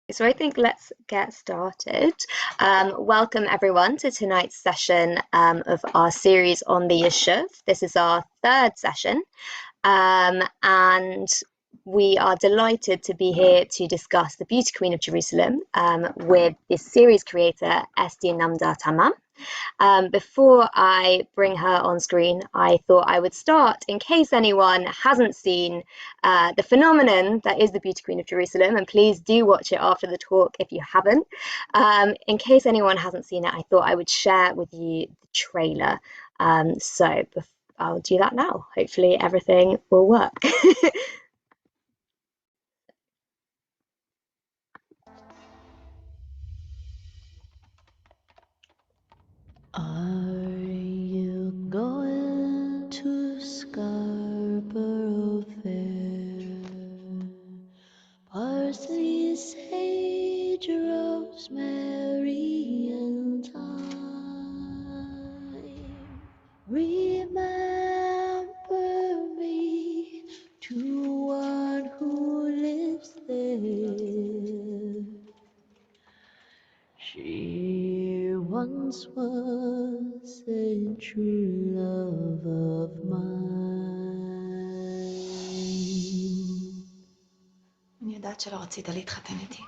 So I think let's get started. Welcome everyone to tonight's session of our series on the Yishuv. This is our third session, and we are delighted to be here to discuss the Beauty Queen of Jerusalem with this series creator, Ester Namdar Tamam. Before I bring her on screen, I thought I would start, in case anyone hasn't seen the phenomenon that is the Beauty Queen of Jerusalem, and please do watch it after the talk if you haven't. In case anyone hasn't seen it, I thought I would share with you the trailer. So I'll do that now. Hopefully everything will work. Are you going to Scarborough Fair? Parsley, sage, rosemary, and thyme. Remember me to one who lives there. She once was a true love of mine. אני יודעת שלא רצית להתחתן איתי.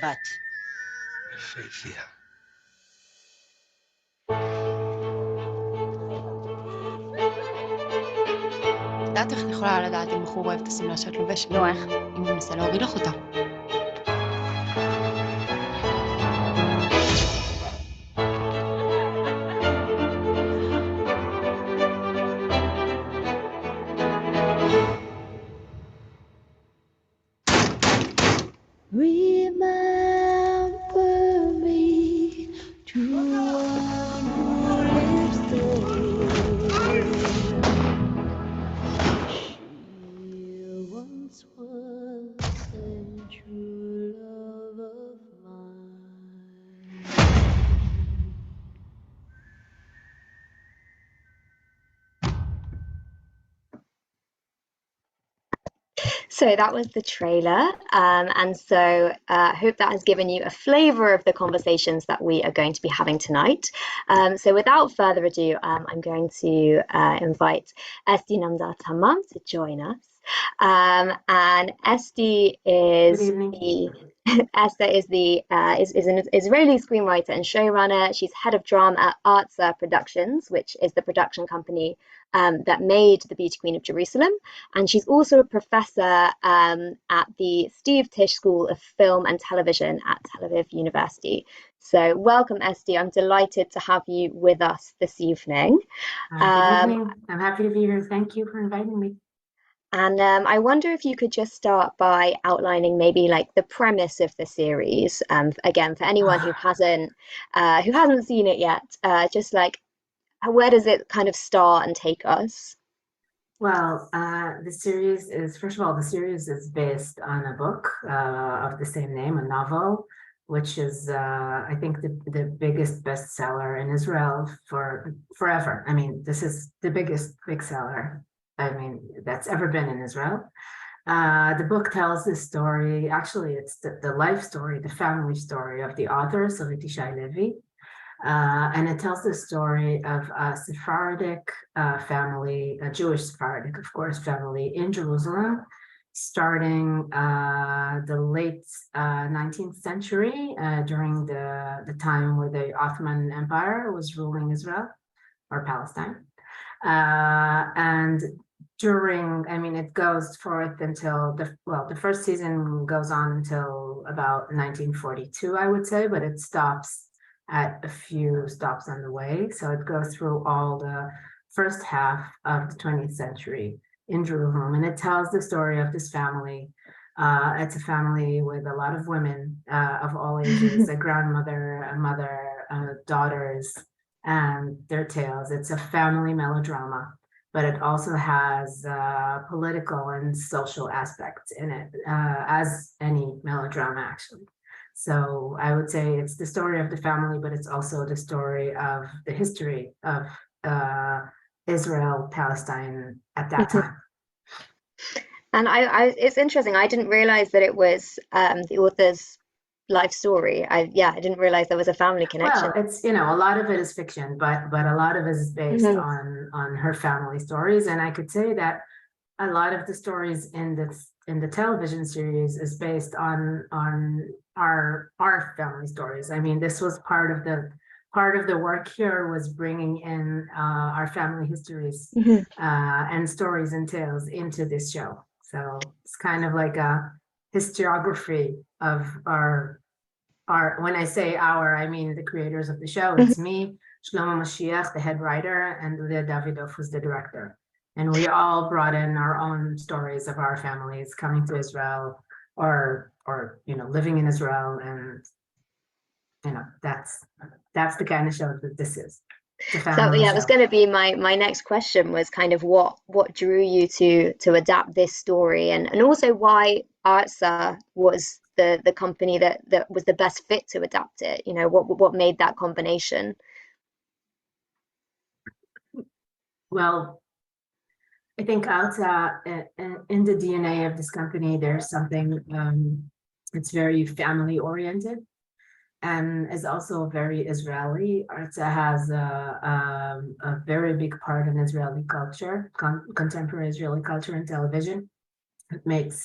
בת. יפהפייה. את יודעת איך את יכולה לדעת אם בחור אוהב את השמלה שאת לובשת? לא, איך? אם הוא מנסה להוריד לך אותה. Remember me to one who lives there. She once was a true love of mine. So that was the trailer, and so I hope that has given you a flavour of the conversations that we are going to be having tonight. So without further ado, I'm going to invite Ester Namdar Tamam to join us. And Ester is Ester is an Israeli screenwriter and showrunner. She's head of drama at Artsa Productions, which is the production company that made The Beauty Queen of Jerusalem. And she's also a professor at the Steve Tisch School of Film and Television at Tel Aviv University. So welcome, Ester. I'm delighted to have you with us this evening. Good evening. I'm happy to be here. Thank you for inviting me. And I wonder if you could just start by outlining maybe like the premise of the series. Again, for anyone who hasn't seen it yet, just like where does it kind of start and take us? Well, the series is, first of all, the series is based on a book of the same name, a novel, which is, I think, the biggest bestseller in Israel for forever. I mean, this is the biggest big seller, I mean, that's ever been in Israel. The book tells this story, actually, it's the life story, the family story of the author, Sarit Yishai-Levi. And it tells the story of a Sephardic family, a Jewish Sephardic, of course, family in Jerusalem, starting the late 19th century, during the time where the Ottoman Empire was ruling Israel or Palestine. And during, I mean, it goes forth until the first season goes on until about 1942, I would say, but it stops at a few stops on the way. So it goes through all the first half of the 20th century in Jerusalem, and it tells the story of this family. It's a family with a lot of women of all ages, a grandmother, a mother, daughters, and their tales. It's a family melodrama, but it also has political and social aspects in it, as any melodrama actually. So I would say it's the story of the family, but it's also the story of the history of Israel, Palestine at that time. And it's interesting. I didn't realize that it was the author's life story. I didn't realize there was a family connection. Well, it's, a lot of it is fiction, but a lot of it is based Mhm. on her family stories. And I could say that a lot of the stories in the television series is based on our family stories. I mean, this was part of the work here was bringing in our family histories Mhm. and stories and tales into this show. So it's kind of like a historiography of when I say our, I mean the creators of the show. Mhm. It's me, Shlomo Mashiach, the head writer, and Leah Davidov, who's the director. And we all brought in our own stories of our families coming to Israel or living in Israel. And that's the kind of show that this is. It's a So family yeah, it was show. going to be my next question was kind of what drew you to adapt this story, and also why Artsa was the company that was the best fit to adapt it. You know, what made that combination? Well, I think outside in the DNA of this company, there's something it's very family oriented and is also very Israeli. Arta has a very big part in Israeli culture, contemporary Israeli culture and television. It makes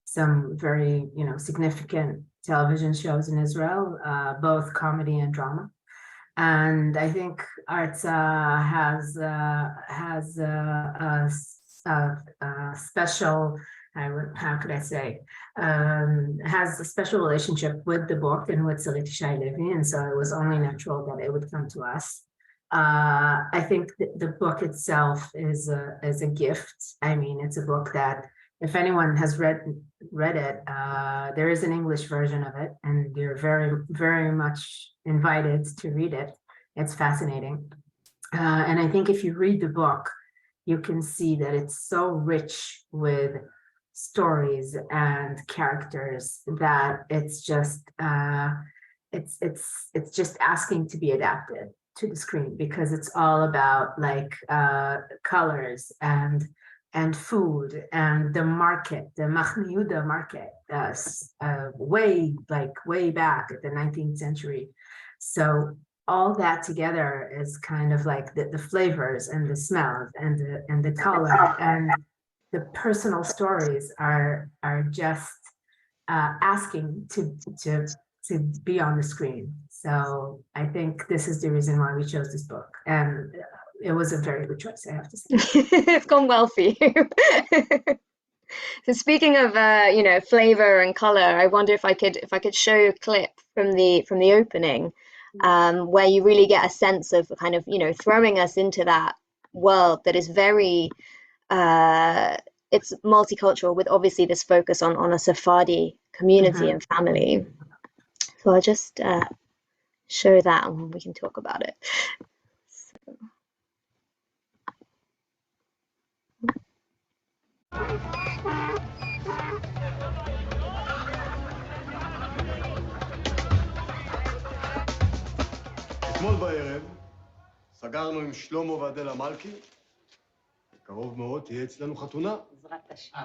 some very significant television shows in Israel, both comedy and drama. And I think arts has a special, how could I say, has a special relationship with the book and with Sarit Yishai-Levi, and so it was only natural that it would come to us. I think the book itself is a gift. I mean, it's a book that if anyone has read it, there is an English version of it, and you're very, very much invited to read it. It's fascinating. And I think if you read the book, you can see that it's so rich with stories and characters that it's just it's just asking to be adapted to the screen, because it's all about like colors and food and the market, the Machne Yehuda market, way back at the 19th century. So all that together is kind of like the flavors and the smells and the color and the personal stories are just asking to be on the screen. So I think this is the reason why we chose this book, and it was a very good choice, I have to say. It's gone well for you. So speaking of flavor and color, I wonder if I could show you a clip from the opening, where you really get a sense of kind of throwing us into that world that is very it's multicultural, with obviously this focus on a Sephardi community and family. So I'll just show that and we can talk about it. אתמול בערב סגרנו עם שלמה ועדלה מלכי, בקרוב מאוד תהיה אצלנו חתונה. בעזרת השם.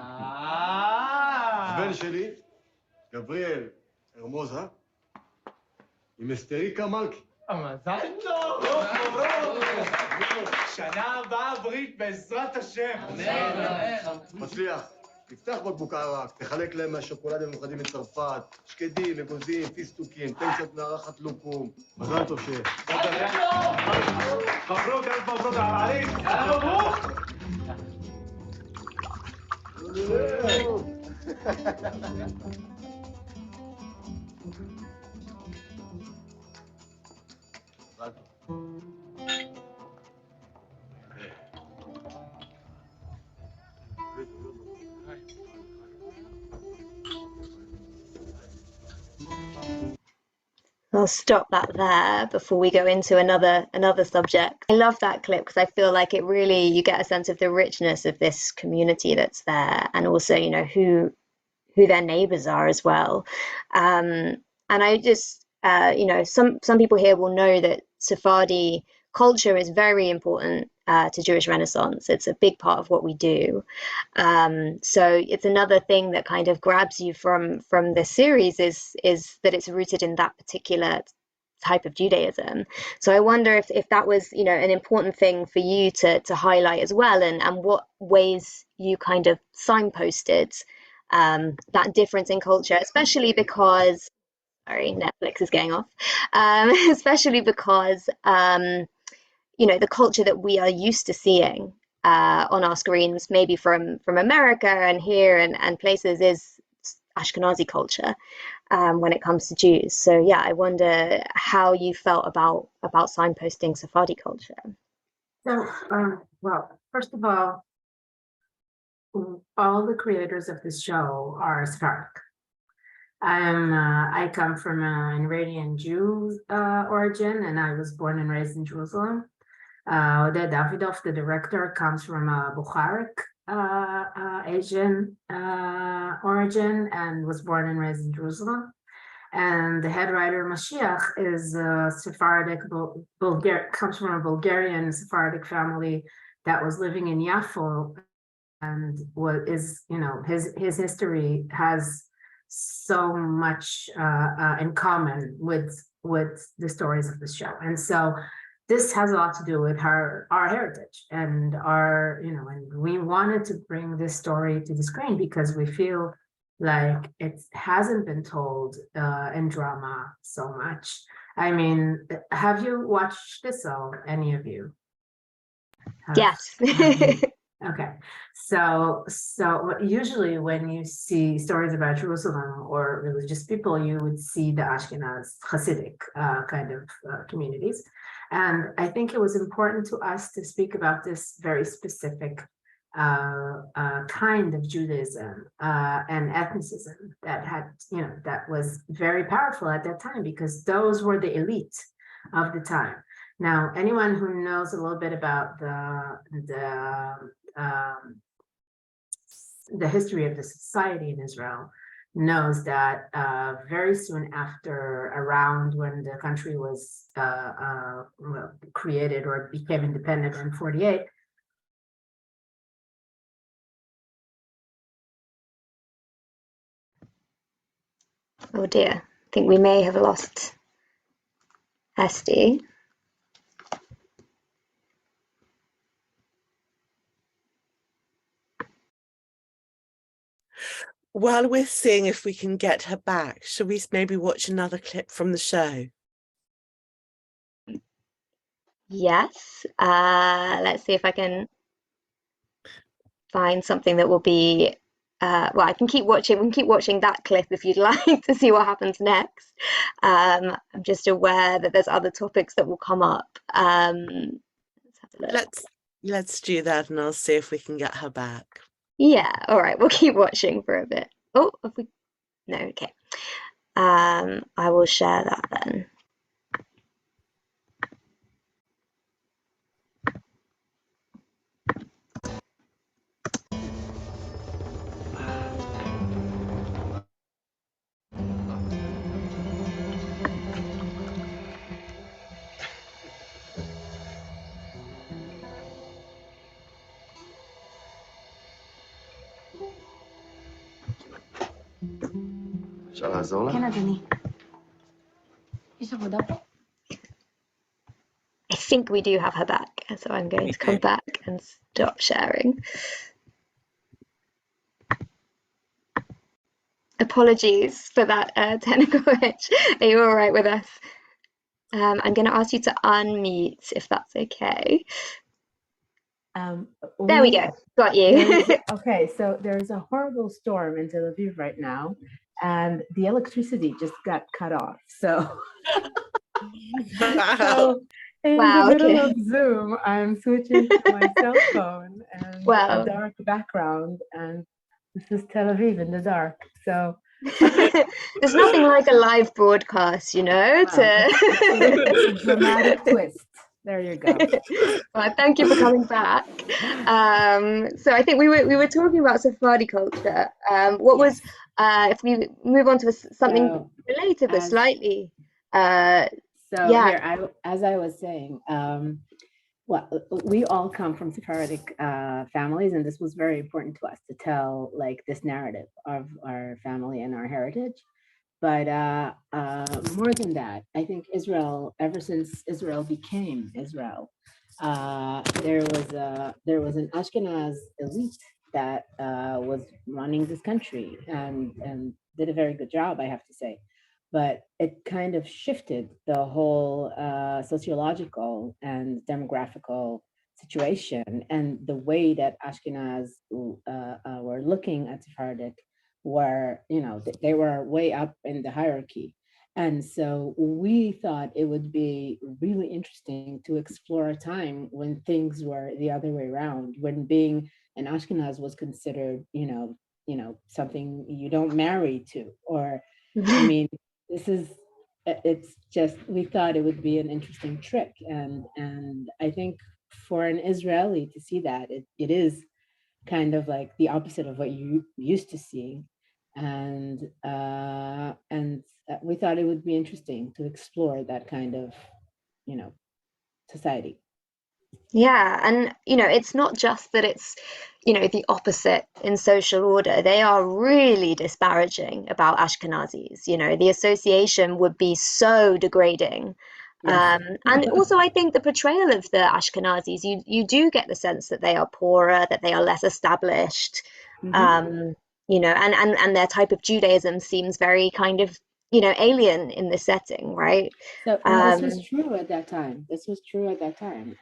הבן שלי, גבריאל הרמוזה, עם אסתריקה מלכי. מזל טוב! שנה הבאה ברית בעזרת השם. מצליח. תפתח בקבוק ערק, תחלק להם מהשוקולדים המיוחדים מצרפת, שקדים, אגוזים, פיסטוקים, תן קצת מארחת לוקום. מזל טוב שיהיה. מברוק, אלף מברוק, העריך. יאללה מברוק. מזל טוב. I'll stop that there before we go into another subject. I love that clip because I feel like it really, you get a sense of the richness of this community that's there, and also who their neighbors are as well. And I just some people here will know that Sephardi culture is very important to Jewish Renaissance. It's a big part of what we do. So it's another thing that kind of grabs you from this series is that it's rooted in that particular type of Judaism. So I wonder if that was, you know, an important thing for you to highlight as well, and what ways you kind of signposted that difference in culture, especially because, sorry, Netflix is going off, especially because you know, the culture that we are used to seeing on our screens, maybe from America and here and places, is Ashkenazi culture when it comes to Jews. So yeah, I wonder how you felt about signposting Sephardi culture. So, well, first of all the creators of this show are Sephardic. I come from an Iranian Jew origin, and I was born and raised in Jerusalem. Oded Davidov, the director, comes from a Bukharic Asian origin and was born and raised in Jerusalem. And the head writer Mashiach is Sephardic, comes from a Bulgarian Sephardic family that was living in Yafo, and his history has so much in common with the stories of the show. And so this has a lot to do with our heritage and and we wanted to bring this story to the screen because we feel like it hasn't been told in drama so much. I mean, have you watched this all, any of you? Yes. Okay, so usually when you see stories about Jerusalem or religious people, you would see the Ashkenaz Hasidic kind of communities. And I think it was important to us to speak about this very specific kind of Judaism and ethnicism that had, that was very powerful at that time, because those were the elite of the time. Now, anyone who knows a little bit about the history of the society in Israel knows that very soon after, around when the country was created or became independent in 48, Oh dear, I think we may have lost Esty. While we're seeing if we can get her back, should we maybe watch another clip from the show? Yes. Let's see if I can find something that will be well, I can keep watching. We can keep watching that clip if you'd like to see what happens next. I'm just aware that there's other topics that will come up. Let's have a look. Let's do that, and I'll see if we can get her back. Yeah, all right, we'll keep watching for a bit. Oh, no, okay. I will share that then. אפשר לעזור לך? כן, אדוני. יש עבודה פה? I think we do have her back, so I'm going to come back and stop sharing. Apologies for that technical glitch. Are you all right with us? I'm going to ask you to unmute if that's okay. There we go. Got you. Okay, so there's a horrible storm in Tel Aviv right now, and the electricity just got cut off. So, in the middle of Zoom, I'm switching to my cell phone and a dark background, and this is Tel Aviv in the dark. So there's nothing like a live broadcast, you know. It's a dramatic twist. There you go. Well, thank you for coming back. So I think we were talking about Sephardi culture. What was if we move on to something related but slightly So here, as I was saying, well, we all come from Sephardic families, and this was very important to us to tell like this narrative of our family and our heritage. But more than that, I think Israel, ever since Israel became Israel, there was an Ashkenaz elite that was running this country and did a very good job, I have to say. But it kind of shifted the whole sociological and demographical situation, and the way that Ashkenaz were looking at Sephardic were, they were way up in the hierarchy. And so we thought it would be really interesting to explore a time when things were the other way around, when being an Ashkenaz was considered, something you don't marry to, or, I mean, it's just, we thought it would be an interesting trick. And I think for an Israeli to see that, it is kind of like the opposite of what you used to see. And we thought it would be interesting to explore that kind of, society. Yeah, and it's not just that it's the opposite in social order. They are really disparaging about Ashkenazis. The association would be so degrading. Yes. And also, I think the portrayal of the Ashkenazis, you do get the sense that they are poorer, that they are less established, and their type of Judaism seems very kind of alien in this setting, right? So, and this was true at that time. This was true at that time,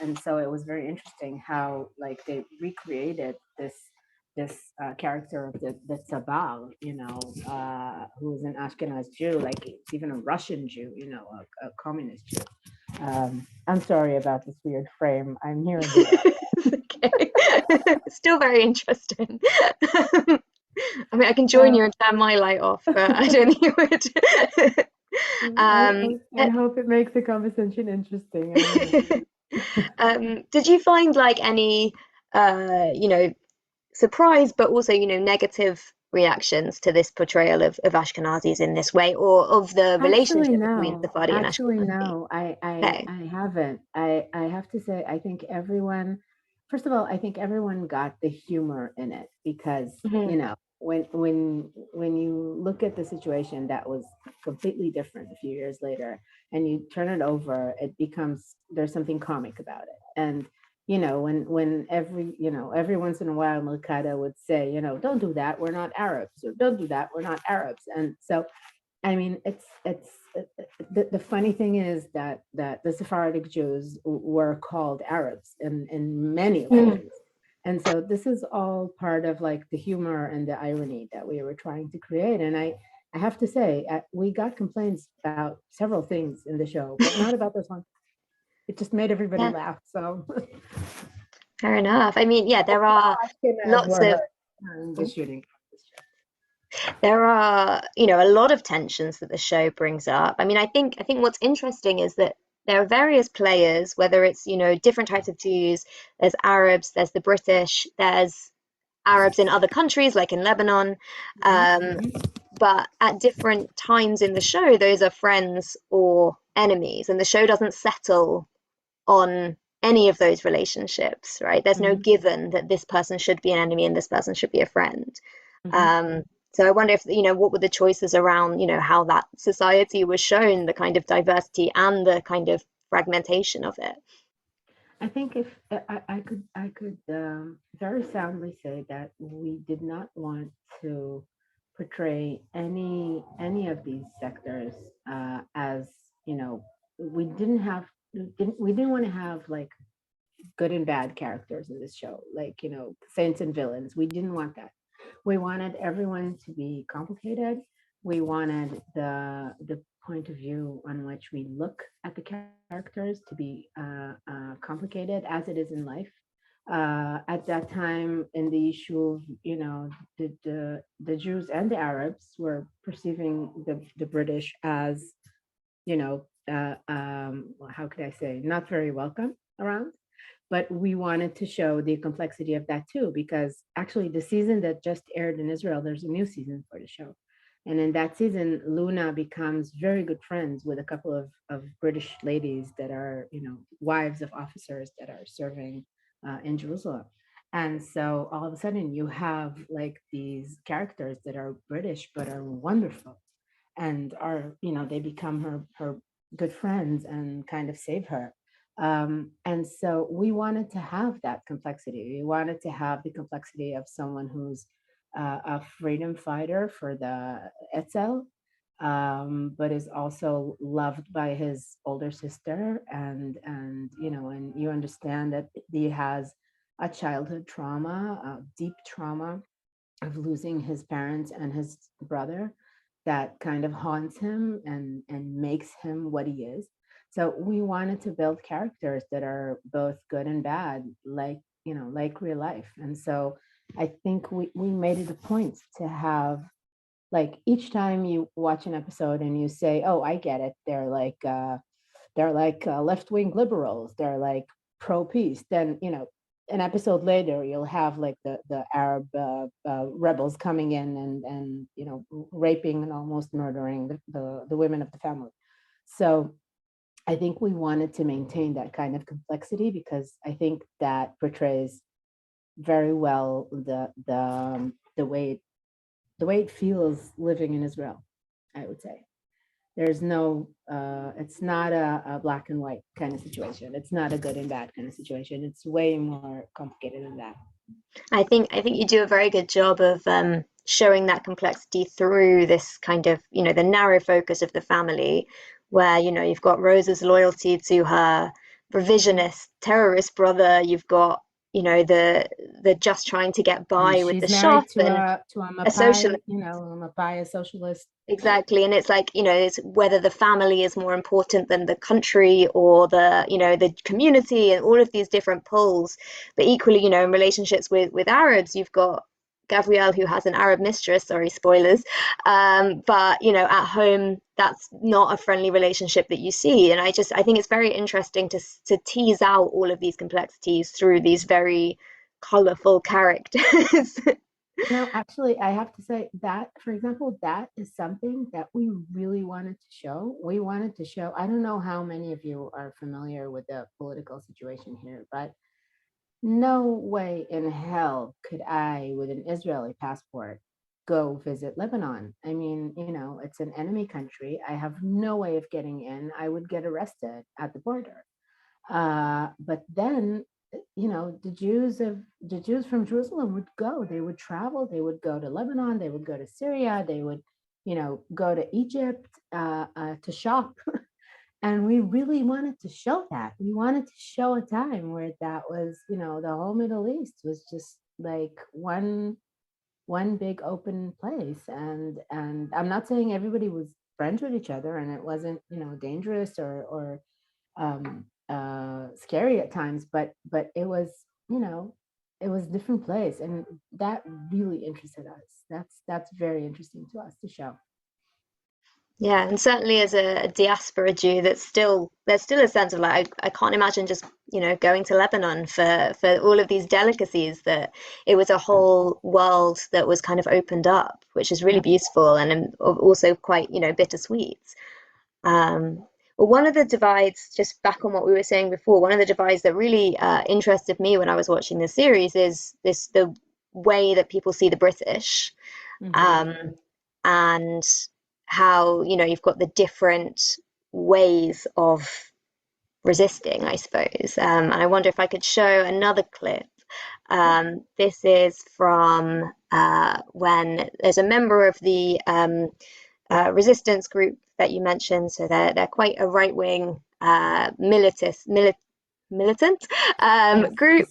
and so it was very interesting how like they recreated this character of the Tzabal, who is an Ashkenaz Jew, like it's even a Russian Jew, a communist Jew. I'm sorry about this weird frame. I'm hearing it's okay. Still very interesting. I mean, I can join you and turn my light off, but I don't think it would. I hope it makes the conversation interesting. Did you find like any, surprise, but also, negative reactions to this portrayal of Ashkenazis in this way, or of the relationship between Sephardi and Ashkenazi? Actually, no, I haven't. I have to say, I think everyone, first of all, I think everyone got the humor in it because, when you look at the situation that was completely different a few years later and you turn it over, it becomes, there's something comic about it. And when every once in a while Melkada would say, don't do that, we're not Arabs, or don't do that, we're not Arabs. And so, I mean, it's the funny thing is that the Sephardic Jews were called Arabs in many occasions. And so this is all part of like the humor and the irony that we were trying to create. And I have to say, we got complaints about several things in the show, but not about this one. It just made everybody laugh. So fair enough. I mean, there are lots of the shooting. There are, a lot of tensions that the show brings up. I mean, I think what's interesting is that there are various players, whether it's, different types of Jews, there's Arabs, there's the British, there's Arabs in other countries, like in Lebanon. But at different times in the show, those are friends or enemies, and the show doesn't settle on any of those relationships, right? There's no given that this person should be an enemy and this person should be a friend. So I wonder if, what were the choices around, how that society was shown, the kind of diversity and the kind of fragmentation of it. I think if I could very soundly say that we did not want to portray any of these sectors as, we didn't want to have like good and bad characters in this show, like, saints and villains. We didn't want that. We wanted everyone to be complicated. We wanted the point of view on which we look at the characters to be complicated, as it is in life. At that time in the Yishuv, the Jews and the Arabs were perceiving the British as, how could I say, not very welcome around. But we wanted to show the complexity of that too, because actually the season that just aired in Israel, there's a new season for the show. And in that season, Luna becomes very good friends with a couple of British ladies that are, wives of officers that are serving in Jerusalem. And so all of a sudden you have like these characters that are British, but are wonderful and are, they become her good friends and kind of save her. And so we wanted to have that complexity. We wanted to have the complexity of someone who's a freedom fighter for the Etzel, but is also loved by his older sister, and you understand that he has a childhood trauma, a deep trauma of losing his parents and his brother that kind of haunts him and makes him what he is. So we wanted to build characters that are both good and bad, like real life. And so I think we made it a point to have, like, each time you watch an episode and you say, oh, I get it, they're like left-wing liberals, they're like pro-peace, then an episode later you'll have like the Arab rebels coming in and raping and almost murdering the women of the family. So I think we wanted to maintain that kind of complexity because I think that portrays very well the way it feels living in Israel, I would say. There's no, it's not a black and white kind of situation. It's not a good and bad kind of situation. It's way more complicated than that. I think you do a very good job of showing that complexity through this kind of, the narrow focus of the family, where, you've got Rosa's loyalty to her revisionist terrorist brother. You've got, the just trying to get by with the shop to and a a socialist. a Mapai, a socialist. Exactly. And it's like, it's whether the family is more important than the country or the, the community and all of these different poles. But equally, in relationships with Arabs, you've got Gabrielle, who has an Arab mistress, sorry, spoilers. But, at home, that's not a friendly relationship that you see. And I think it's very interesting to tease out all of these complexities through these very colorful characters. No, actually, I have to say that, for example, that is something that we really wanted to show. We wanted to show, I don't know how many of you are familiar with the political situation here, but no way in hell could I, with an Israeli passport, go visit Lebanon. I mean, it's an enemy country. I have no way of getting in. I would get arrested at the border. But then the Jews from Jerusalem would go. They would travel. They would go to Lebanon. They would go to Syria. They would, go to Egypt to shop. And we really wanted to show that. We wanted to show a time where that was, the whole Middle East was just like one big open place. And I'm not saying everybody was friends with each other and it wasn't, dangerous or scary at times, but it was, it was a different place, and that really interested us. That's very interesting to us to show. Yeah, and certainly as a diaspora Jew, there's still a sense of like I can't imagine just going to Lebanon for all of these delicacies. That it was a whole world that was kind of opened up, which is really beautiful and also quite bittersweet. Well, one of the divides, just back on what we were saying before, one of the divides that really interested me when I was watching this series is the way that people see the British, and how you've got the different ways of resisting, I suppose. And I wonder if I could show another clip. This is from when there's a member of the resistance group that you mentioned. So they're quite a right-wing militant group,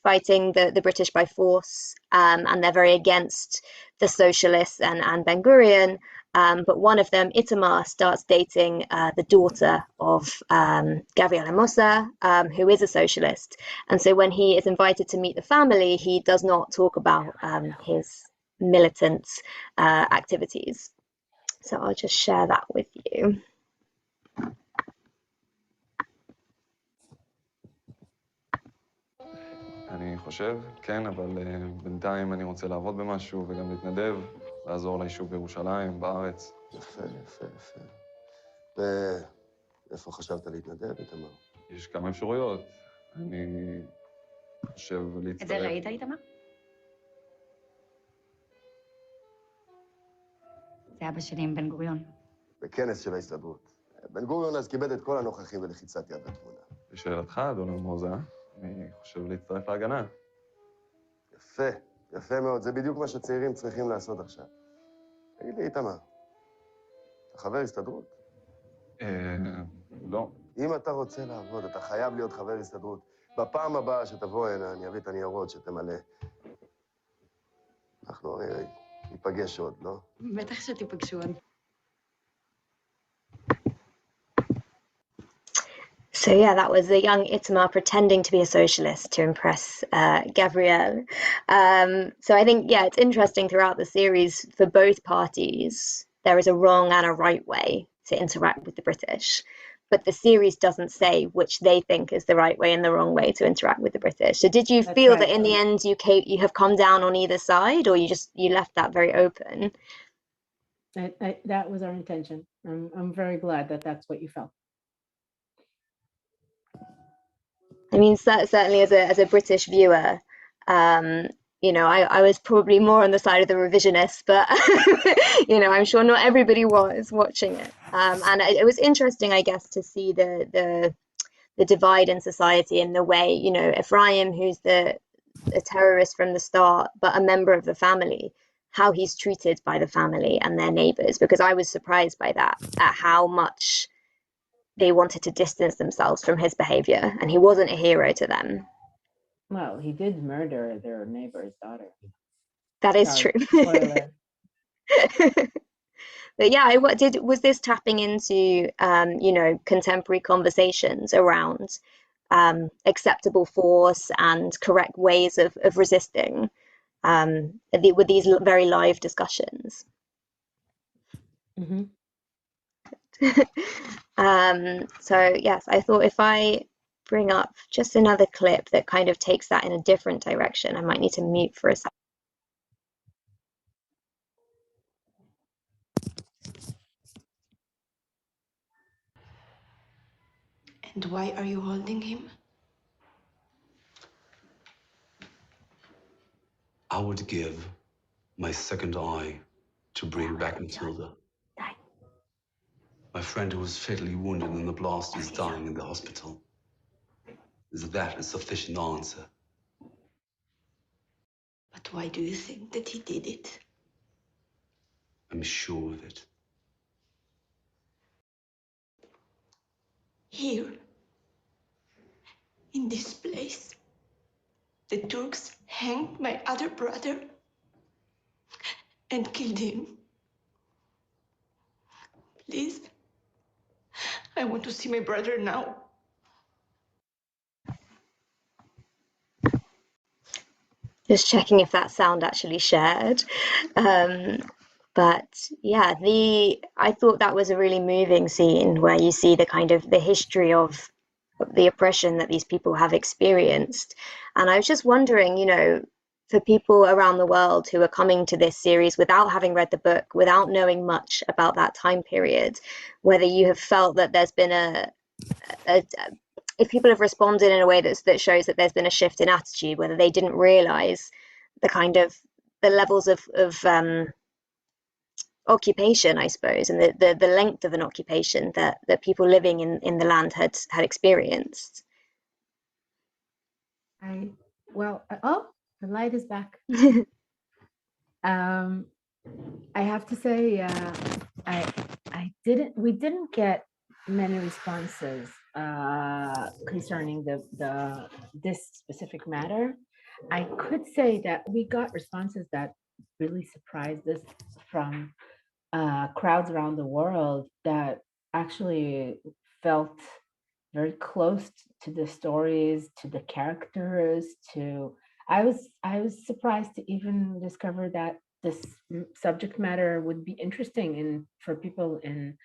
fighting the British by force, and they're very against the socialists and Ben Gurion. But one of them, Itamar, starts dating the daughter of Gabriela Mossa, who is a socialist. And so when he is invited to meet the family, he does not talk about his militant activities. So I'll just share that with you. אני חושב, כן, אבל בינתיים אני רוצה לעבוד במשהו וגם להתנדב, לעזור ליישוב בירושלים, בארץ. יפה, יפה, יפה. ואיפה חשבת להתנדב, איתמר? יש כמה אפשרויות. אני חושב להצטרף... את זה ראית, איתמר? זה אבא שלי עם בן גוריון. בכנס של ההסתדרות. בן גוריון אז כיבד את כל הנוכחים בלחיצת יד לתמונה. לשאלתך, אדון מוזה, אני חושב להצטרף להגנה. יפה, יפה מאוד. זה בדיוק מה שצעירים צריכים לעשות עכשיו. תגיד לי, איתמר, אתה חבר הסתדרות? לא. אם אתה רוצה לעבוד, אתה חייב להיות חבר הסתדרות. בפעם הבאה שתבוא הנה, אני אביא את הניירות שתמלא. אנחנו הרי ניפגש עוד, לא? בטח שתיפגשו עוד. So yeah, that was the young Itamar pretending to be a socialist to impress Gabrielle. So I think, yeah, it's interesting throughout the series for both parties, there is a wrong and a right way to interact with the British. But the series doesn't say which they think is the right way and the wrong way to interact with the British. So did you feel that in the end you have come down on either side, or you left that very open? That was our intention. I'm very glad that that's what you felt. I mean, certainly as a British viewer, you know, I was probably more on the side of the revisionists, but you know, I'm sure not everybody was watching it. And it was interesting, I guess, to see the divide in society in the way, you know, Ephraim, who's a terrorist from the start, but a member of the family, how he's treated by the family and their neighbors, because I was surprised by that, at how much they wanted to distance themselves from his behavior, and he wasn't a hero to them. Well, he did murder their neighbor's daughter. That is true. Spoiler. But yeah, was this tapping into you know, contemporary conversations around acceptable force and correct ways of resisting with these very live discussions? Mm-hmm. So yes, I thought if I bring up just another clip that kind of takes that in a different direction, I might need to mute for a second. And why are you holding him? I would give my second eye to bring back Matilda. My friend who was fatally wounded in the blast is dying in the hospital. Is that a sufficient answer? But why do you think that he did it? I'm sure of it. Here, in this place, the Turks hanged my other brother and killed him. Please, I want to see my brother now. Just checking if that sound actually shared. But yeah, I thought that was a really moving scene where you see the kind of the history of the oppression that these people have experienced. And I was just wondering, you know, for people around the world who are coming to this series without having read the book, without knowing much about that time period, whether you have felt that there's been if people have responded in a way that shows that there's been a shift in attitude, whether they didn't realize the levels of occupation, I suppose, and the length of an occupation that people living in the land had experienced. Oh, the light is back. I have to say, we didn't get many responses concerning this specific matter. I could say that we got responses that really surprised us from crowds around the world that actually felt very close to the stories, to the characters, I was surprised to even discover that this subject matter would be interesting for people in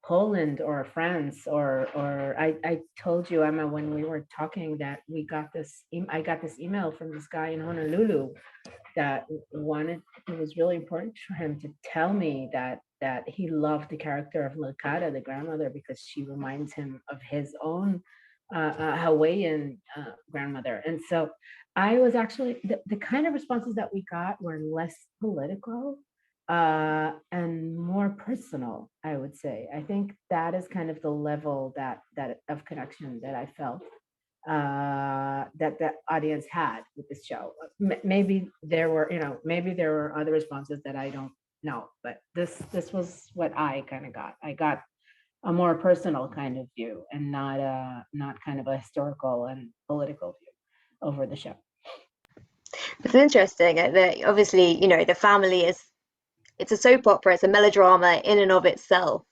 Poland or France or I told you, Emma, when we were talking that I got this email from this guy in Honolulu that it was really important for him to tell me that he loved the character of Melkada, the grandmother, because she reminds him of his own Hawaiian grandmother. And so I was actually, the kind of responses that we got were less political and more personal, I would say. I think that is kind of the level that of connection that I felt that audience had with this show. Maybe there were other responses that I don't know, but this was what I kind of got. I got a more personal kind of view and not kind of a historical and political view over the show. It's interesting that obviously, the family it's a soap opera, it's a melodrama in and of itself.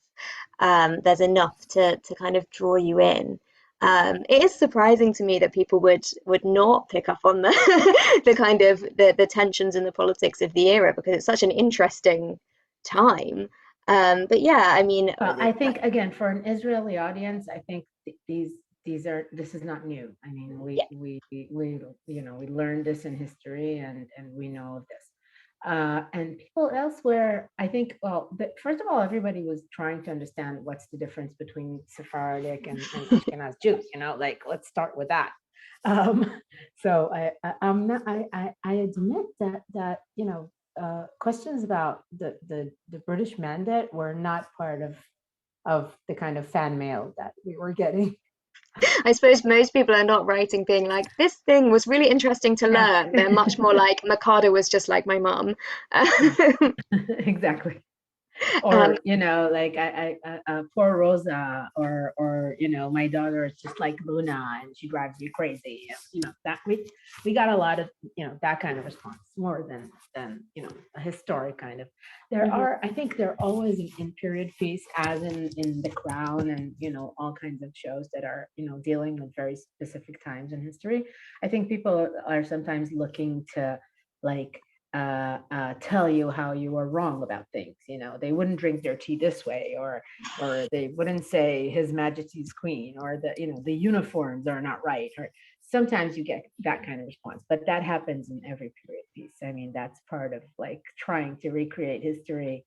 There's enough to kind of draw you in. It is surprising to me that people would not pick up on the kind of the tensions and the politics of the era, because it's such an interesting time. But yeah, I mean, I think again, for an Israeli audience, I think this is not new. I mean, we learned this in history and we know of this. And people elsewhere, I think, first of all, everybody was trying to understand what's the difference between Sephardic and Ashkenaz Jews, let's start with that. So I admit that questions about the British mandate were not part of the kind of fan mail that we were getting. I suppose most people are not writing being like, this thing was really interesting to learn. They're much more like, Mikado was just like my mum. Exactly. Or like poor Rosa, or my daughter is just like Luna and she drives me crazy. That we got a lot of that kind of response, more than a historic kind of. I think there are always in period piece, as in The Crown and all kinds of shows that are dealing with very specific times in history. I think people are sometimes looking to tell you how you were wrong about things. They wouldn't drink their tea this way, or they wouldn't say His Majesty's Queen, or the uniforms are not right. Or sometimes you get that kind of response, but that happens in every period piece. I mean, that's part of trying to recreate history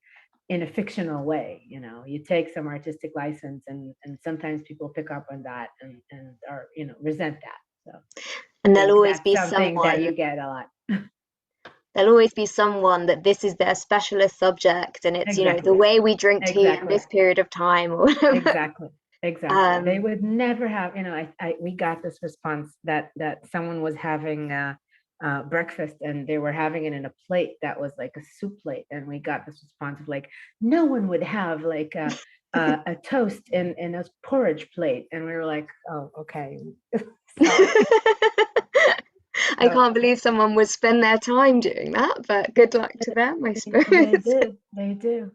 in a fictional way. You take some artistic license, and sometimes people pick up on that and are resent that. So, and there'll always be something someone that you get a lot. There'll always be someone that this is their specialist subject, and it's the way we drink tea in this period of time, or whatever. Exactly. They would never have. We got this response that someone was having breakfast and they were having it in a plate that was like a soup plate, and we got this response of no one would have a toast in a porridge plate, and we were like, oh, okay. I can't believe someone would spend their time doing that, but good luck to them, I suppose. They do.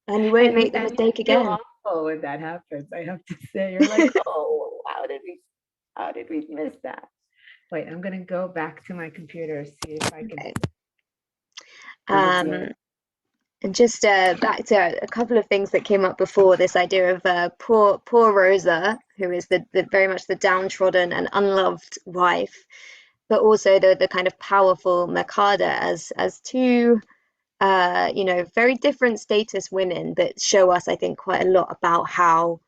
And you won't make the mistake again. Awful when that happens, I have to say. You're like, oh, how did we miss that? Wait, I'm gonna go back to my computer, see if I can. And just back to a couple of things that came up before, this idea of poor Rosa, who is the very much the downtrodden and unloved wife, but also the kind of powerful Makada as two very different status women that show us, I think, quite a lot about how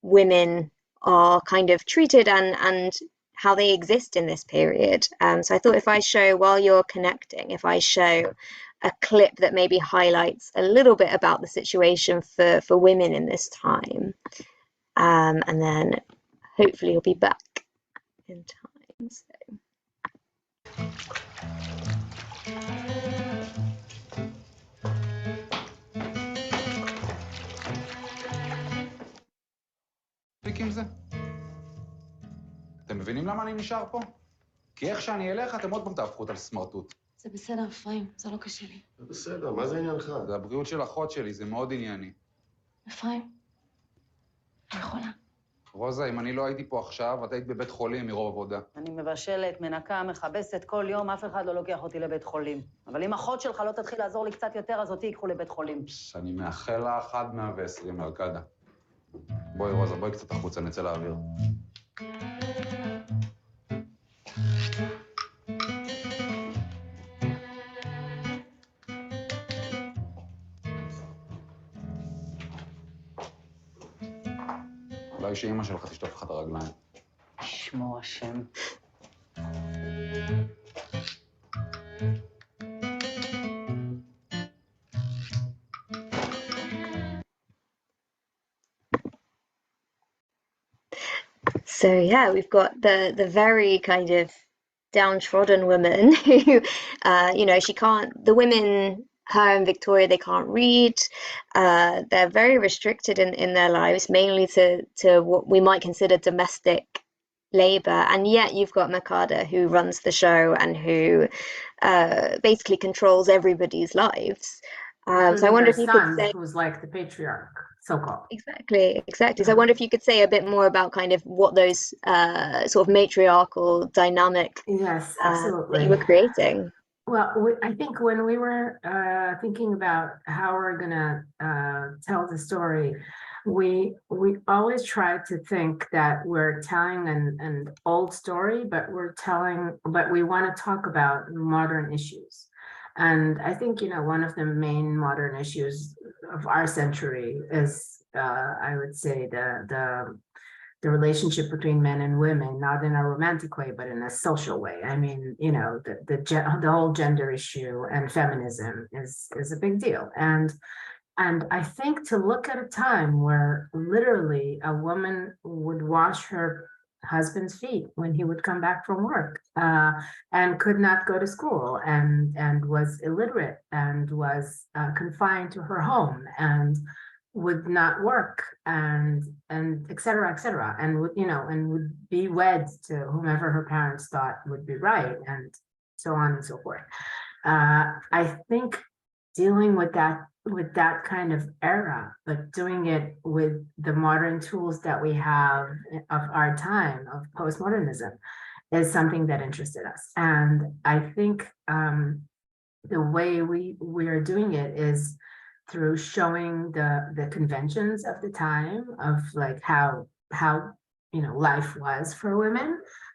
women are kind of treated and how they exist in this period. So I thought if I show, while you're connecting, if I show a clip that maybe highlights a little bit about the situation for women in this time, and then hopefully you'll be back in time. מספיק עם זה? אתם מבינים למה אני נשאר פה? כי איך שאני אלך, אתם עוד פעם תהפכו אותה לסמרטוט. זה בסדר, אפרים, זה לא קשה לי. זה בסדר, מה זה עניינך? זה הבריאות של אחות שלי, זה מאוד ענייני. אפרים, אני יכולה. רוזה, אם אני לא הייתי פה עכשיו, את היית בבית חולים מרוב עבודה. אני מבשלת, מנקה, מכבסת כל יום, אף אחד לא לוקח אותי לבית חולים. אבל אם אחות שלך לא תתחיל לעזור לי קצת יותר, אז אותי ייקחו לבית חולים. אני מאחל לך עד 120, מלכדה. בואי, רוזה, בואי קצת החוצה, נצא לאוויר. אולי שאמא שלך תשטוף לך את הרגליים. ישמור השם. So yeah, we've got the very kind of downtrodden woman who, she can't. The women, her and Victoria, they can't read. They're very restricted in their lives, mainly to what we might consider domestic labor. And yet you've got Makada who runs the show and who basically controls everybody's lives. So I Including wonder their if you could son, say. who's like the patriarch, so-called. Exactly. So I wonder if you could say a bit more about kind of what those sort of matriarchal dynamic Yes, that you absolutely. were creating. Well, I think when we were thinking about how we're gonna tell the story, we always try to think that we're telling an old story, but we want to talk about modern issues. And I think, one of the main modern issues of our century is, I would say, the relationship between men and women, not in a romantic way, but in a social way. I mean, the whole gender issue and feminism is a big deal. And I think to look at a time where literally a woman would wash her husband's feet when he would come back from work, and could not go to school, and was illiterate, and was confined to her home, and would not work, and et cetera, and would be wed to whomever her parents thought would be right, and so on and so forth. I think dealing with that kind of era, but doing it with the modern tools that we have of our time, of postmodernism, is something that interested us. And I think the way we are doing it is through showing the conventions of the time, of like how life was for women,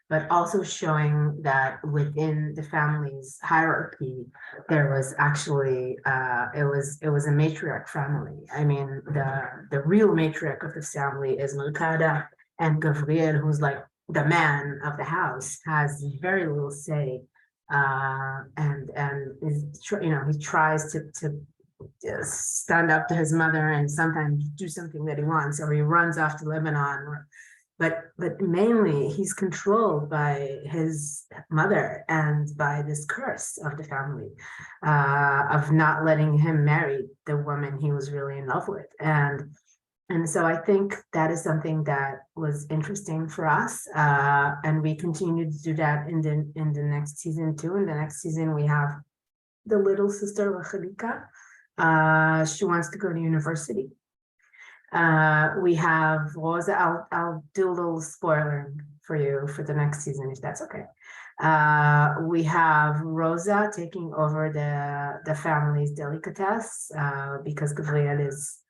but also showing that within the family's hierarchy there was actually it was a matriarch family. I mean, the real matriarch of the family is Melkada, and Gavriel, who's like the man of the house, has very little say, and is, he tries to stand up to his mother and sometimes do something that he wants, or he runs off to Lebanon, but mainly he's controlled by his mother and by this curse of the family, of not letting him marry the woman he was really in love with. And so I think that is something that was interesting for us, and we continue to do that in the next season too. In the next season, we have the little sister Rachelika. She wants to go to university. We have Rosa. I'll do a little spoiler for you for the next season, if that's okay. We have Rosa taking over the family's delicatessen, because Gabriel is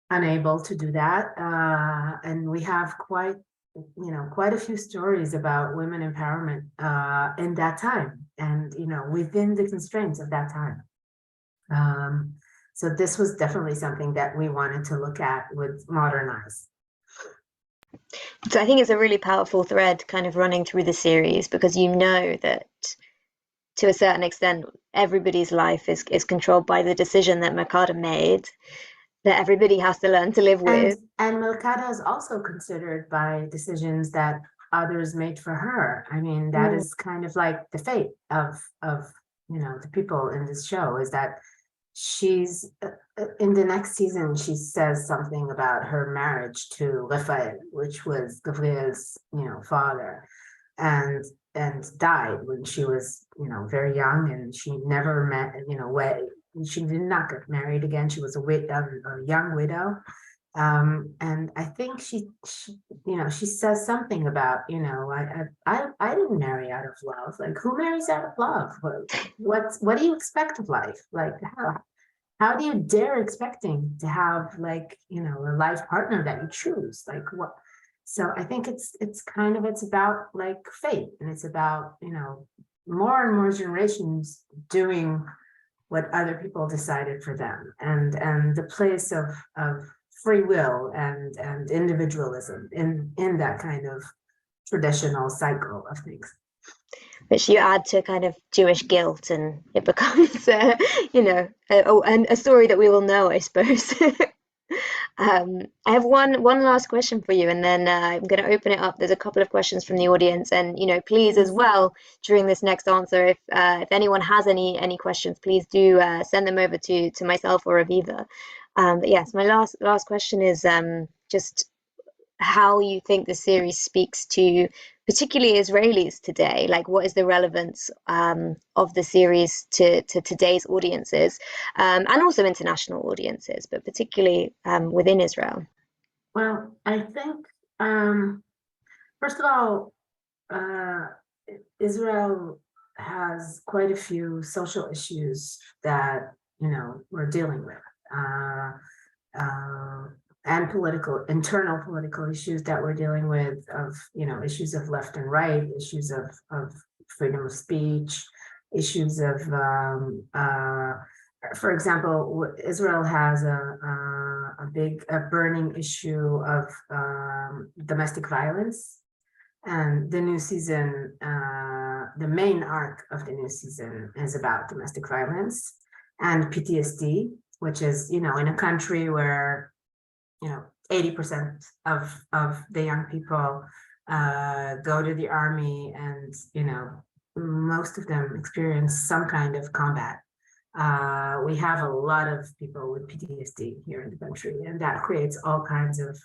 unable to do that, and we have quite a few stories about women empowerment in that time, and within the constraints of that time. So this was definitely something that we wanted to look at with modern eyes. So I think it's a really powerful thread kind of running through the series, because that to a certain extent everybody's life is controlled by the decision that Makada made, that everybody has to learn to live with. And Melkada is also considered by decisions that others made for her. I mean, that is kind of like the fate of the people in this show, is that she's in the next season, she says something about her marriage to Rafael, which was Gabriel's father, and died when she was very young, and she never met she did not get married again. She was a young widow, and I think she says something about I didn't marry out of love. Like, who marries out of love? What do you expect of life? Like, how do you dare expecting to have a life partner that you choose? Like, what? So I think it's about like fate, and it's about more and more generations doing what other people decided for them, and the place of free will and individualism in that kind of traditional cycle of things. Which you add to kind of Jewish guilt, and it becomes, a story that we will know, I suppose. I have one last question for you, and then I'm going to open it up. There's a couple of questions from the audience, and please as well during this next answer, if anyone has any questions, please do send them over to myself or Aviva. But yes, my last question is just how you think the series speaks to particularly Israelis today. Like, what is the relevance of the series to today's audiences, and also international audiences, but particularly within Israel? Well, I think, first of all, Israel has quite a few social issues that, we're dealing with. And internal political issues that we're dealing with, of issues of left and right, issues of freedom of speech, issues of, for example, Israel has a burning issue of domestic violence, and the new season, the main arc of the new season is about domestic violence and PTSD, which is in a country where 80% of the young people go to the army, and most of them experience some kind of combat. We have a lot of people with PTSD here in the country, and that creates all kinds of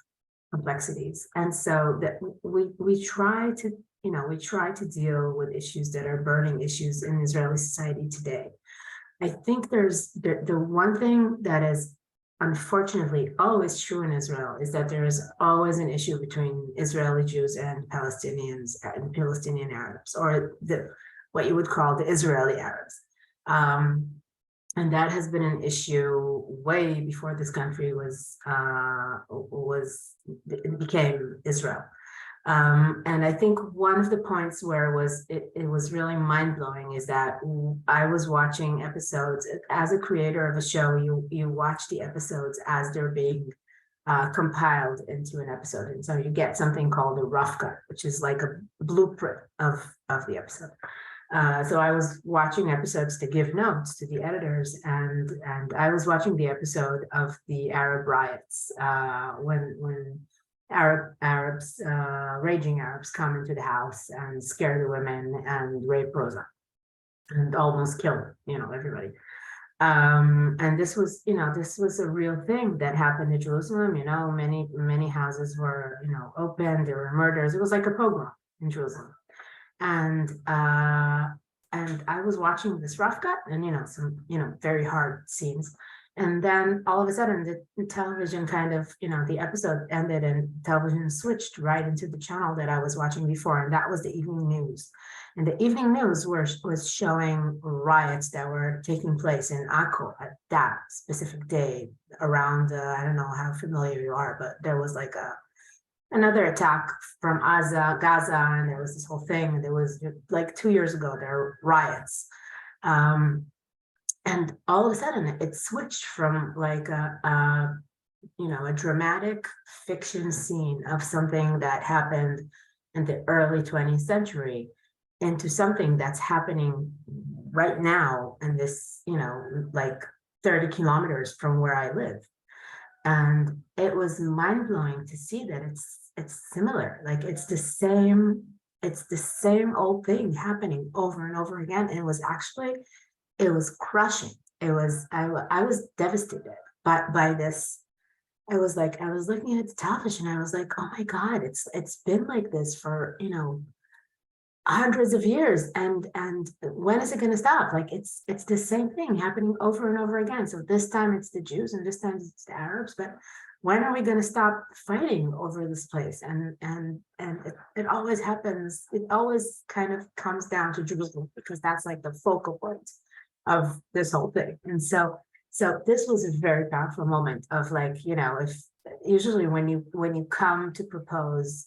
complexities. And so that we try to deal with issues that are burning issues in Israeli society today. I think there's the one thing that is unfortunately always true in Israel is that there is always an issue between Israeli Jews and Palestinians and Palestinian Arabs, or what you would call the Israeli Arabs. And that has been an issue way before this country became Israel. And I think one of the points where it was really mind-blowing is that I was watching episodes. As a creator of a show, you watch the episodes as they're being compiled into an episode. And so you get something called a rough cut, which is like a blueprint of the episode. So I was watching episodes to give notes to the editors, and I was watching the episode of the Arab riots when raging Arabs come into the house and scare the women and rape Rosa and almost kill everybody. And this was a real thing that happened in Jerusalem. Many houses were open. There were murders. It was like a pogrom in Jerusalem. And I was watching this rough cut and some very hard scenes. And then all of a sudden the television kind of, the episode ended and television switched right into the channel that I was watching before. And that was the evening news. And the evening news was showing riots that were taking place in Akko at that specific day around, I don't know how familiar you are, but there was like another attack from Gaza, and there was this whole thing. And there was like 2 years ago, there were riots. And all of a sudden it switched from like a dramatic fiction scene of something that happened in the early 20th century into something that's happening right now in this, like 30 kilometers from where I live. And it was mind-blowing to see that it's similar, like it's the same old thing happening over and over again. And it was crushing. I was devastated by this. I was looking at the television. I was like, oh my God, it's been like this for, hundreds of years. And when is it going to stop? Like it's the same thing happening over and over again. So this time it's the Jews and this time it's the Arabs, but when are we going to stop fighting over this place? And it always happens. It always kind of comes down to Jerusalem, because that's like the focal point of this whole thing. And so this was a very powerful moment of like, if usually when you come to propose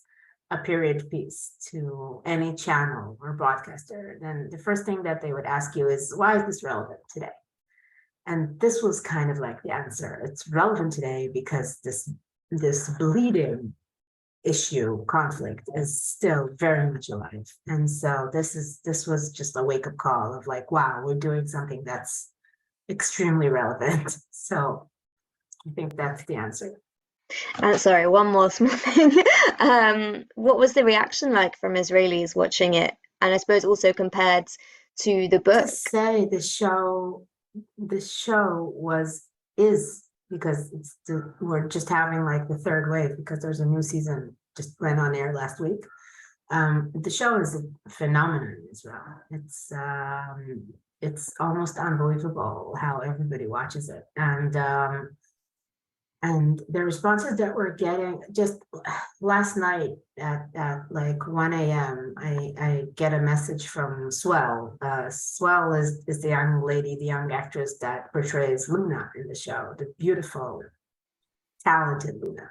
a period piece to any channel or broadcaster, then the first thing that they would ask you is, why is this relevant today? And this was kind of like the answer. It's relevant today because this bleeding issue, conflict, is still very much alive. And so this was just a wake-up call of like, wow, we're doing something that's extremely relevant. So I think that's the answer. Sorry, one more small thing. What was the reaction like from Israelis watching it? And I suppose also compared to the book? To say the show is because we're just having like the third wave because there's a new season just went on air last week. The show is a phenomenon in Israel. It's almost unbelievable how everybody watches it. And the responses that we're getting, just last night at like 1 a.m., I get a message from Swell. Swell is the young lady, the young actress that portrays Luna in the show, the beautiful, talented Luna.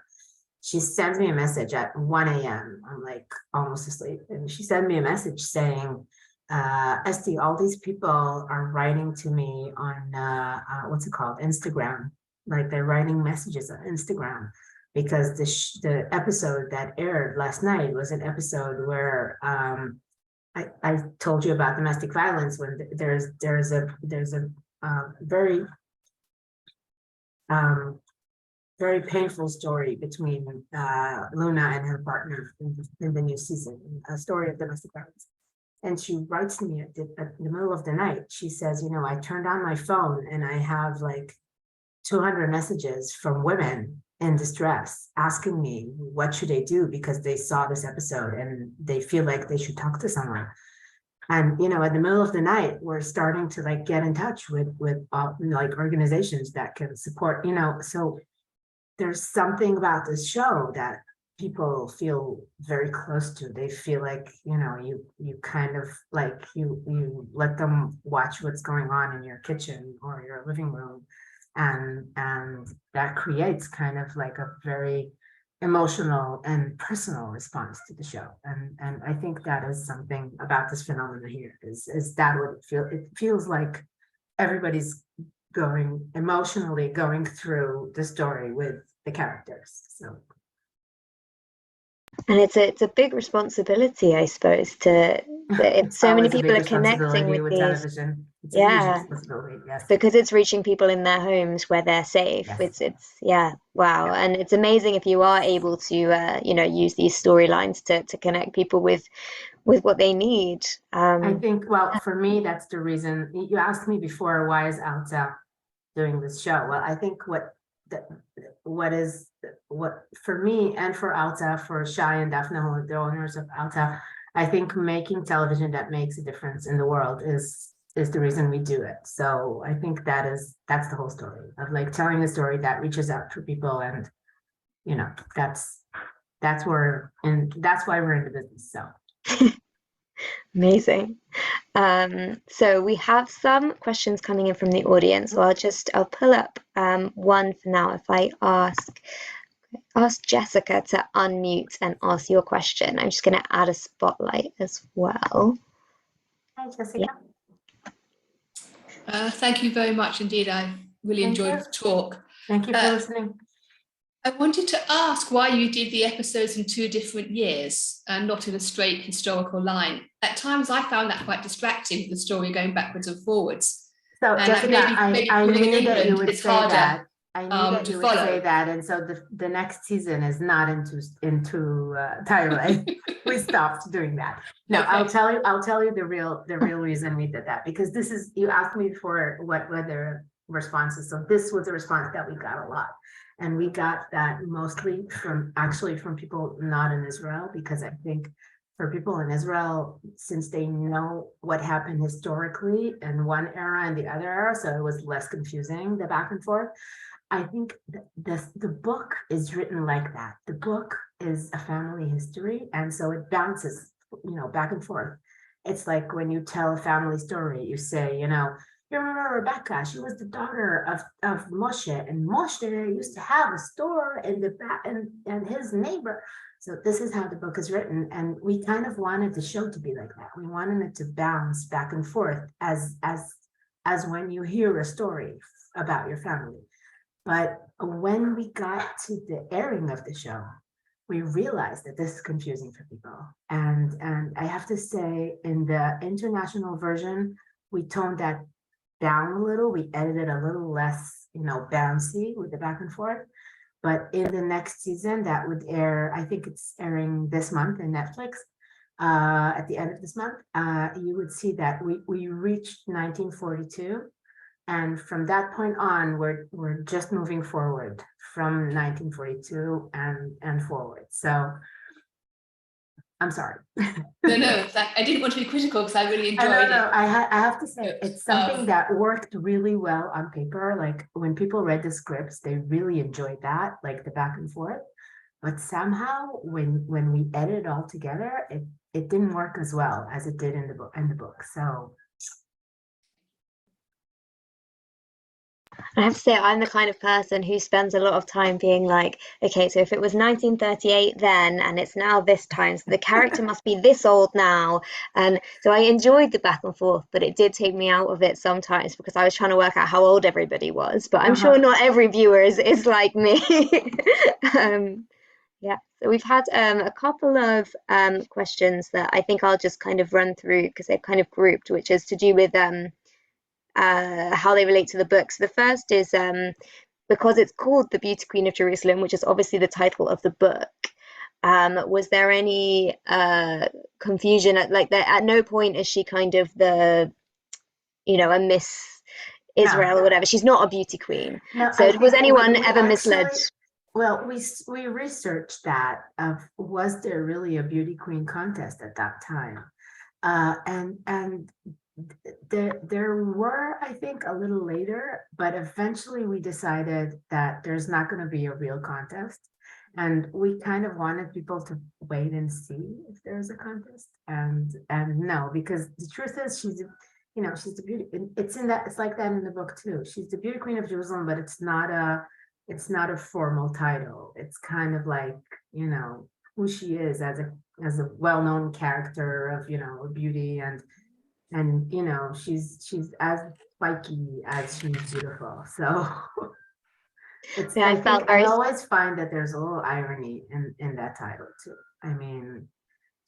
She sends me a message at 1 a.m. I'm like almost asleep. And she sent me a message saying, Esti, all these people are writing to me on, what's it called? Instagram. Like they're writing messages on Instagram because the episode that aired last night was an episode where I told you about domestic violence when there's a very very painful story between Luna and her partner in the new season, a story of domestic violence. And she writes to me at the middle of the night. She says, you know, I turned on my phone and I have like 200 messages from women in distress asking me what should they do because they saw this episode and they feel like they should talk to someone. And you know, at the middle of the night, we're starting to like get in touch with like organizations that can support, you know. So there's something about this show that people feel very close to. They feel like, you know, you kind of like you let them watch what's going on in your kitchen or your living room. And that creates kind of like a very emotional and personal response to the show. And I think that is something about this phenomenon here is that what it feels like everybody's emotionally going through the story with the characters. So. And it's a big responsibility, I suppose, so many people are connecting with these. Television. It's a huge responsibility, yes. Because it's reaching people in their homes where they're safe. Yes. It's wow. Yeah. And it's amazing if you are able to you know, use these storylines to connect people with what they need. I think, well, for me, that's the reason. You asked me before, why is Alta doing this show? Well, I think what for me and for Alta, for Shai and Daphne, who are the owners of Alta, I think making television that makes a difference in the world is the reason we do it. So I think that's the whole story of like telling a story that reaches out to people, and you know, that's why we're in the business. So amazing. So we have some questions coming in from the audience. So I'll pull up one for now. If I ask Jessica to unmute and ask your question, I'm just going to add a spotlight as well. Hi, Jessica. Thank you very much indeed. I really enjoyed the talk. Thank you for listening. I wanted to ask why you did the episodes in 2 different years and not in a straight historical line. At times I found that quite distracting, with the story going backwards and forwards. So and Jessica, I knew that you would say that. I knew that you would say that, and so the next season is not into Thailand. We stopped doing that. No, okay. I'll tell you the real reason we did that, because this is, you asked me for what were the responses. So this was a response that we got a lot, and we got that mostly from people not in Israel, because I think for people in Israel, since they know what happened historically in one era and the other era, so it was less confusing, the back and forth. I think the book is written like that. The book is a family history, and so it bounces, you know, back and forth. It's like when you tell a family story, you say, you know, you remember Rebecca, she was the daughter of Moshe, and Moshe used to have a store in the back, and his neighbor. So this is how the book is written, and we kind of wanted the show to be like that. We wanted it to bounce back and forth as as when you hear a story about your family. But when we got to the airing of the show, we realized that this is confusing for people. And I have to say, in the international version, we toned that down a little. We edited a little less, bouncy with the back and forth. But in the next season that would air, I think it's airing this month in Netflix, at the end of this month, you would see that we reached 1942. And from that point on, we're just moving forward from 1942 and forward. So I'm sorry. No, I didn't want to be critical because I really enjoyed it. I have to say, it's something that worked really well on paper. Like when people read the scripts, they really enjoyed that, like the back and forth. But somehow when we edit it all together, it didn't work as well as it did in the book. So I have to say, I'm the kind of person who spends a lot of time being like, okay, so if it was 1938 then, and it's now this time, so the character must be this old now. And so I enjoyed the back and forth, but it did take me out of it sometimes because I was trying to work out how old everybody was. But I'm sure not every viewer is like me. Yeah, so we've had a couple of questions that I think I'll just kind of run through because they're kind of grouped, which is to do with how they relate to the book. So the first is because it's called The Beauty Queen of Jerusalem, which is obviously the title of the book. Was there any confusion at no point is she kind of a Miss Israel or whatever? She's not a beauty queen. No, so was anyone we ever misled? Well, we researched that was there really a beauty queen contest at that time? And there were, I think, a little later, but eventually we decided that there's not going to be a real contest. And we kind of wanted people to wait and see if there's a contest. And no, because the truth is she's the beauty. It's like that in the book too. She's the beauty queen of Jerusalem, but it's not a formal title. It's kind of like, who she is as a well-known character of, beauty and she's as spiky as she's beautiful. So it's I always find that there's a little irony in that title too. I mean,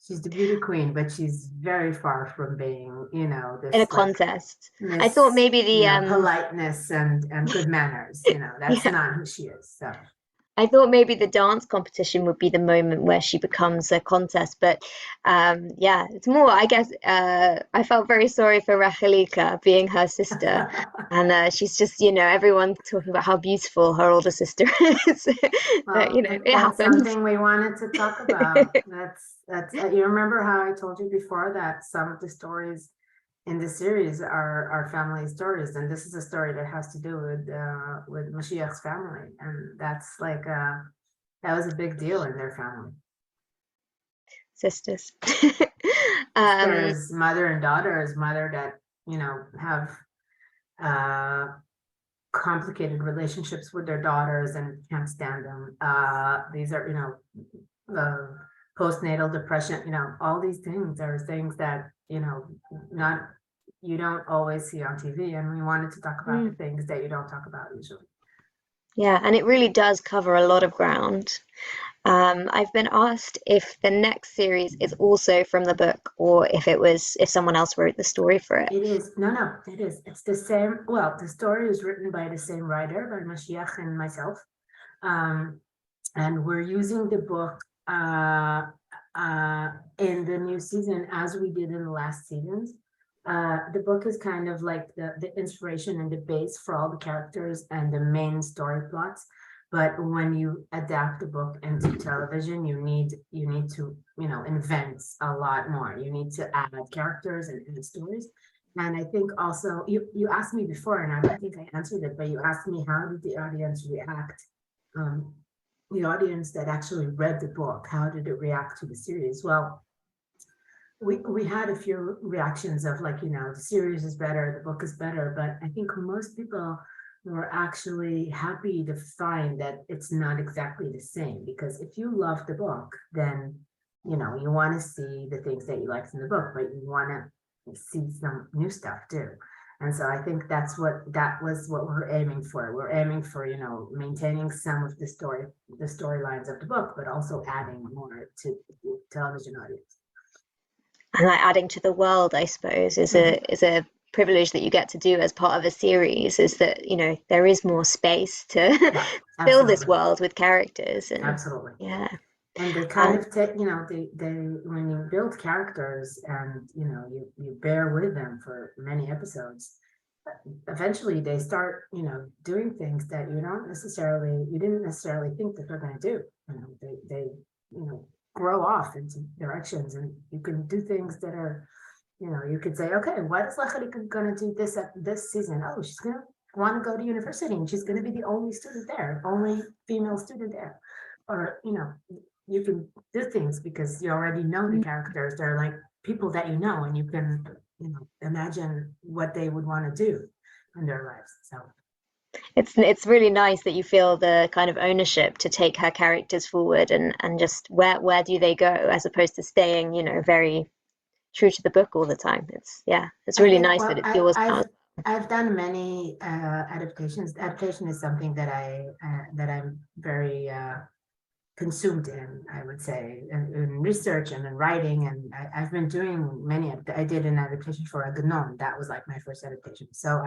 she's the beauty queen, but she's very far from being, this in a contest. I thought maybe the politeness and good manners, that's not who she is. So I thought maybe the dance competition would be the moment where she becomes a contest, but it's more, I guess, I felt very sorry for Rachelika being her sister. And she's just, everyone talking about how beautiful her older sister is. But, it happens. Something we wanted to talk about. That's you remember how I told you before that some of the stories in the series are family stories, and this is a story that has to do with Mashiach's family, and that's like that was a big deal in their family. Sisters. There's mother and daughters, mother that have complicated relationships with their daughters and can't stand them. These are postnatal depression, all these things are things that you don't always see on TV, and we wanted to talk about the things that you don't talk about usually. Yeah, and it really does cover a lot of ground. I've been asked if the next series is also from the book, or if someone else wrote the story for it. It is. No, it is. It's the same. Well, the story is written by the same writer, by Mashiach and myself. And we're using the book in the new season as we did in the last seasons. The book is kind of like the inspiration and the base for all the characters and the main story plots. But when you adapt the book into television, you need to invent a lot more. You need to add characters and stories. And I think also you asked me before, and I don't think I answered it, but you asked me how did the audience react? The audience that actually read the book, how did it react to the series? Well, we had a few reactions of like, the series is better, the book is better, but I think most people were actually happy to find that it's not exactly the same, because if you love the book, then, you want to see the things that you liked in the book, but you want to see some new stuff too. And so I think that was what we're aiming for. We're aiming for, maintaining some of the storylines of the book, but also adding more to the television audience. And like adding to the world, I suppose, is a privilege that you get to do as part of a series, is that, there is more space to fill this world with characters. And absolutely. Yeah. And the kind of, when you build characters and, you bear with them for many episodes, eventually they start, doing things that you didn't necessarily think that they're going to do. They grow off into directions, and you can do things that are, you could say, okay, what is Lacharika going to do this season? Oh, she's going to want to go to university, and she's going to be the only student there, only female student there. Or, you can do things because you already know the characters. They're like people that and you can, imagine what they would want to do in their lives. So it's really nice that you feel the kind of ownership to take her characters forward and just where do they go, as opposed to staying, very true to the book all the time. It's really nice that it's yours now. I've done many adaptations. Adaptation is something that I'm very consumed in, I would say, in research and in writing. And I've been doing many. I did an adaptation for a Gnon. That was like my first adaptation. So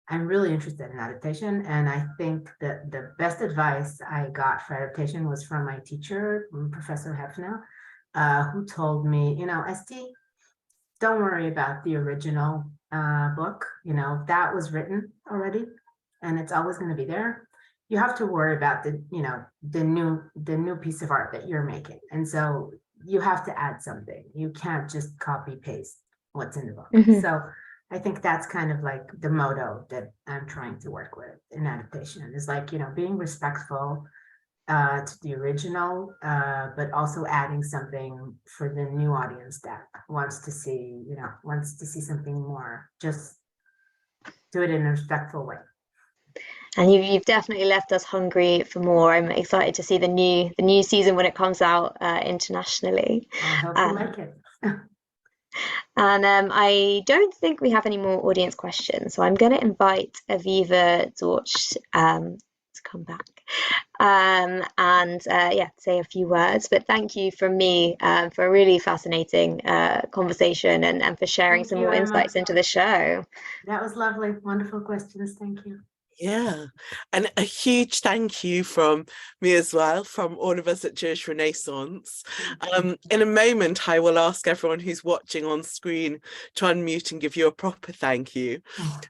I'm really interested in adaptation. And I think that the best advice I got for adaptation was from my teacher, Professor Hefner, who told me, Esti, don't worry about the original book. That was written already, and it's always going to be there. You have to worry about the new piece of art that you're making, and so you have to add something. You can't just copy paste what's in the book. So I think that's kind of like the motto that I'm trying to work with in adaptation, is like, being respectful to the original, but also adding something for the new audience that wants to see something more. Just do it in a respectful way. And you've definitely left us hungry for more. I'm excited to see the new season when it comes out internationally. I hope you like it. And I don't think we have any more audience questions, so I'm going to invite Aviva Dorch to come back and say a few words. But thank you from me for a really fascinating conversation and for sharing some more insights into the show. That was lovely. Wonderful questions. Thank you. Yeah, and a huge thank you from me as well, from all of us at Jewish Renaissance. In a moment, I will ask everyone who's watching on screen to unmute and give you a proper thank you.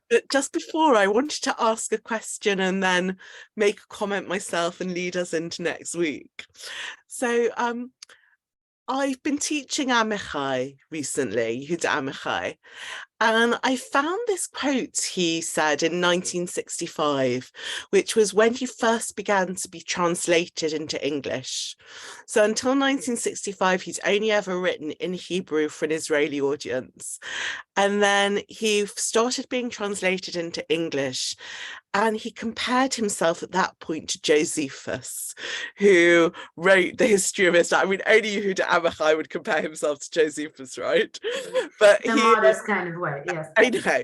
But just before, I wanted to ask a question and then make a comment myself and lead us into next week. So I've been teaching Amichai recently, Yehuda Amichai, and I found this quote he said in 1965, which was when he first began to be translated into English. So until 1965, he's only ever written in Hebrew for an Israeli audience. And then he started being translated into English. And he compared himself at that point to Josephus, who wrote the history of Islam. I mean, only Yehuda Amichai would compare himself to Josephus, right? But in a modest kind of way, yes. I know.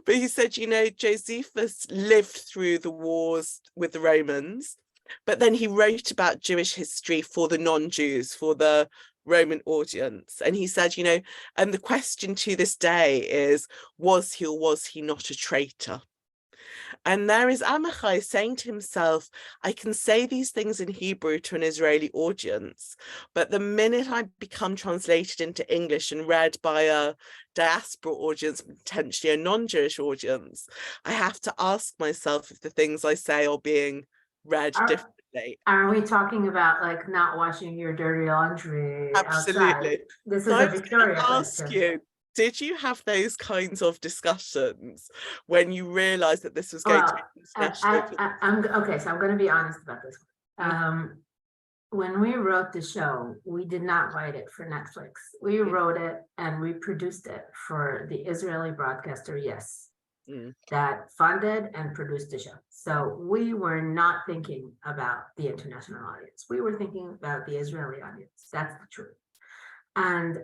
But he said, Josephus lived through the wars with the Romans, but then he wrote about Jewish history for the non-Jews, for the Roman audience. And he said, and the question to this day is, was he or was he not a traitor? And there is Amichai saying to himself, I can say these things in Hebrew to an Israeli audience, but the minute I become translated into English and read by a diaspora audience, potentially a non-Jewish audience, I have to ask myself if the things I say are being read differently. Are we talking about like not washing your dirty laundry Absolutely. outside? This is a Victoria question. Did you have those kinds of discussions when you realized that this was going to be international? Okay, so I'm going to be honest about this. When we wrote the show, we did not write it for Netflix. We wrote it and we produced it for the Israeli broadcaster, Yes, that funded and produced the show. So we were not thinking about the international audience. We were thinking about the Israeli audience. That's the truth. And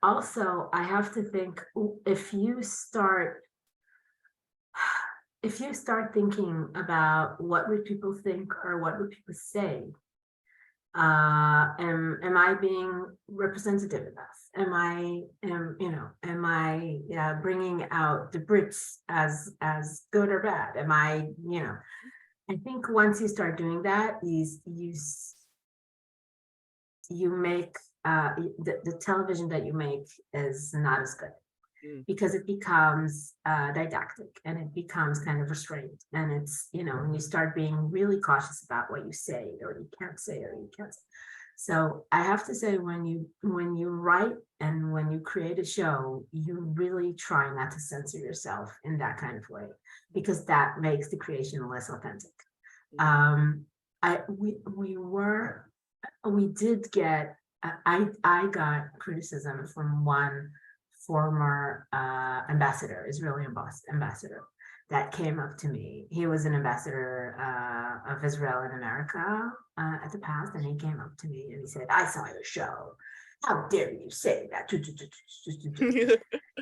also, I have to think, if you start if you start thinking about what would people think or what would people say, am I being representative enough? Am I bringing out the Brits as good or bad? Am I, I think once you start doing that, you make the television that you make is not as good, because it becomes didactic and it becomes kind of restrained, and it's, when you start being really cautious about what you say or you can't say or you can't say. So I have to say, when you write and when you create a show, you really try not to censor yourself in that kind of way, because that makes the creation less authentic. We did get, I got criticism from one former Israeli ambassador that came up to me. He was an ambassador of Israel in America at the past, and he came up to me and he said, "I saw your show. How dare you say that?"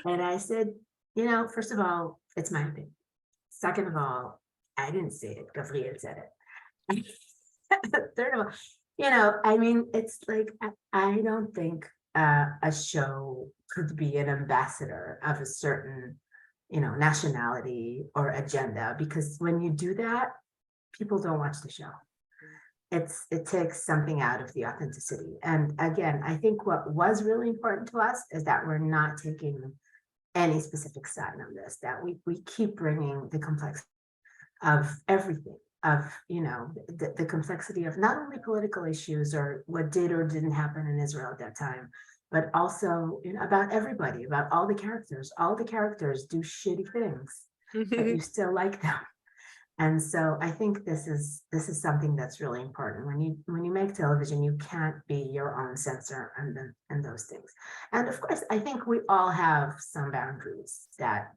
And I said, first of all, it's my opinion. Second of all, I didn't say it. Gabriel said it. Third of all, it's like, I don't think a show could be an ambassador of a certain, nationality or agenda, because when you do that, people don't watch the show. It takes something out of the authenticity. And again, I think what was really important to us is that we're not taking any specific side on this, that we keep bringing the complexity of everything, of the complexity of not only political issues or what did or didn't happen in Israel at that time, but also about everybody, about all the characters. All the characters do shitty things, but you still like them. And so I think this is something that's really important. When you make television, you can't be your own censor and those things. And of course, I think we all have some boundaries that,